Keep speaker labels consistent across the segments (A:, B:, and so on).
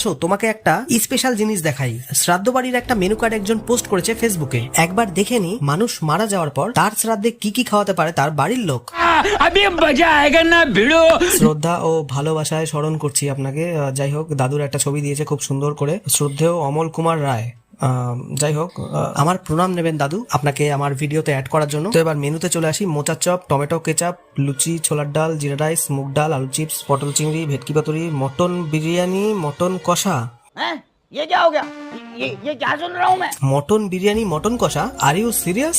A: আছো তোমাকে একটা স্পেশাল জিনিস দেখাই। শ্রাদ্ধ বাড়ির একটা মেনু কার্ড একজন পোস্ট করেছে ফেসবুকে। একবার দেখে নি মানুষ মারা যাওয়ার পর তার শ্রাদ্ধে কি কি খাওয়াতে পারে তার বাড়ির লোক। শ্রদ্ধা ও ভালোবাসায় স্মরণ করছি আপনাকে। যাই হোক, দাদুর একটা ছবি দিয়েছে খুব সুন্দর করে, শ্রদ্ধেয় অমল কুমার রায়। যাই হোক, আমার প্রণাম নেবেন দাদু আপনাকে আমার ভিডিওতে অ্যাড করার জন্য। তো এবার মেনুতে চলে আসি। মোচার চপ, টমেটো কেচাপ, লুচি, ছোলার ডাল, জিরা রাইস, মুগ ডাল, আলু চিপস, পটল চিংড়ি, ভেটকি পাতুরি, মটন বিরিয়ানি, মটন কষা।
B: ये क्या हो गया? ये क्या सुन रहा हूँ मैं?
A: মটন বিরিয়ানি, মটন কষা, আর ইউ সিরিয়াস?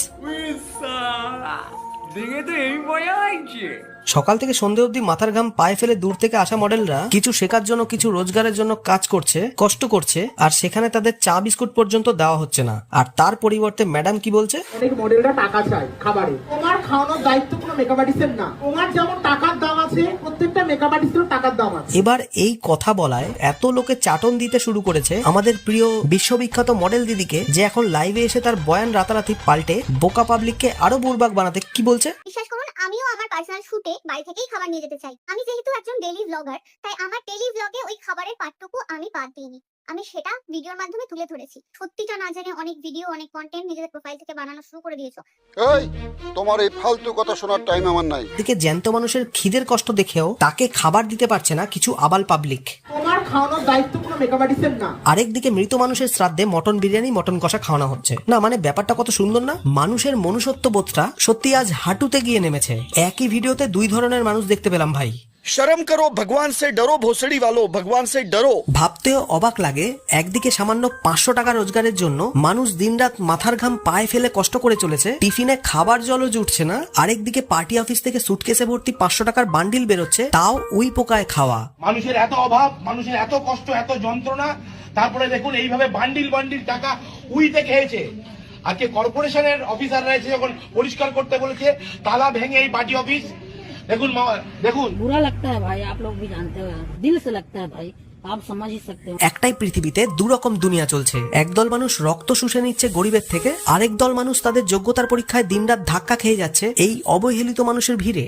C: দেখে তো এই মজা লাগছে।
A: সকাল থেকে সন্ধে অবধি মাথার ঘাম পায়ে ফেলে দূর থেকে আসা মডেলরা কিছু শেখার জন্য, কিছু রোজগারের জন্য কাজ করছে, কষ্ট করছে, আর সেখানে তাদের চা বিস্কুট পর্যন্ত দেওয়া হচ্ছে না। আর তার পরিবর্তে ম্যাডাম কি বলছে?
D: অনেক মডেলরা টাকা চায় খাবারে। তোমার খাওয়ানোর দায়িত্ব কোনো মেকআপ আর্টিস্টের না। তোমার যেমন টাকার দাম আছে, প্রত্যেকটা মেকআপ আর্টিস্টের টাকার দাম আছে।
A: এবার এই কথা বলায় এত লোকে চাটন দিতে শুরু করেছে আমাদের প্রিয় বিশ্ববিখ্যাত মডেল দিদিকে, যে এখন লাইভে এসে তার বয়ান রাতারাতি পাল্টে বোকা পাবলিককে আরো বুড়বাক বানাতে কি বলছে।
E: বিশ্বাস করুন, আমিও আমার পার্সোনাল শুটে বাড়ি থেকেই খাবার নিয়ে যেতে চাই। আমি যেহেতু একজন ডেইলি ব্লগার, তাই আমার ডেইলি ব্লগে ওই খাবারের পার্টটুকু আমি বাদ দিইনি। আমি সেটা ভিডিওর মাধ্যমে তুলে ধরেছি। সত্যিটা না জেনে অনেক ভিডিও, অনেক কন্টেন্ট নিজেদের প্রোফাইল থেকে বানানো শুরু করে দিয়েছো।
F: এই তোমার এই ফালতু কথা শোনার টাইম আমার নাই।
A: এদিকে জ্যান্ত মানুষের খিদের কষ্ট দেখেও তাকে খাবার দিতে পারছে না কিছু আবাল পাবলিক।
D: তোমার খাওয়ানোর দায়িত্ব কোনো মেকআপ আর্টিস্টের না।
A: আরেকদিকে মৃত মানুষের শ্রাদ্ধে মটন বিরিয়ানি, মটন কষা খাওয়ানো হচ্ছে। না মানে ব্যাপারটা কত সুন্দর না? মানুষের মনুষ্যত্ব বোধটা সত্যি আজ হাঁটুতে গিয়ে নেমেছে। একই ভিডিওতে দুই ধরনের মানুষ দেখতে পেলাম ভাই।
G: शर्म करो, भगवान से डरो, भोसड़ी वालों, भगवान से डरो।
A: ভাবতেও অবাক লাগে, একদিকে সামান্য 500 টাকা রোজগারের জন্য মানুষ দিনরাত মাথার ঘাম পায়ে ফেলে কষ্ট করে চলেছে, টিফিনে খাবার জলও জুটছে না। আরেকদিকে পার্টি অফিস থেকে সুটকেসে ভর্তি 500 টাকার বান্ডিল বেরোচ্ছে, তাও উই পোকায় খাওয়া।
H: মানুষের এত অভাব, মানুষের এত কষ্ট, এত যন্ত্রণা, তারপরে দেখুন এইভাবে বান্ডিল বান্ডিল টাকা উইতে খেয়েছে। আজকে কর্পোরেশনের অফিসাররা এসে যখন পরিষ্কার করতে বলেছে, তালা ভেঙে এই পার্টি অফিস দেখুন দেখুন।
I: बुरा लगता है भाई, आप लोग भी जानते हो, दिल से लगता है भाई, आप समझ ही सकते हो।
A: একটাই পৃথিবীতে দুরকম দুনিয়া চলছে। একদল মানুষ রক্ত শুষে নিচ্ছে গরিবের থেকে, আরেক দল মানুষ তাদের যোগ্যতার পরীক্ষায় দিনরাত ধাক্কা খেয়ে যাচ্ছে এই অবহেলিত মানুষের ভিড়ে।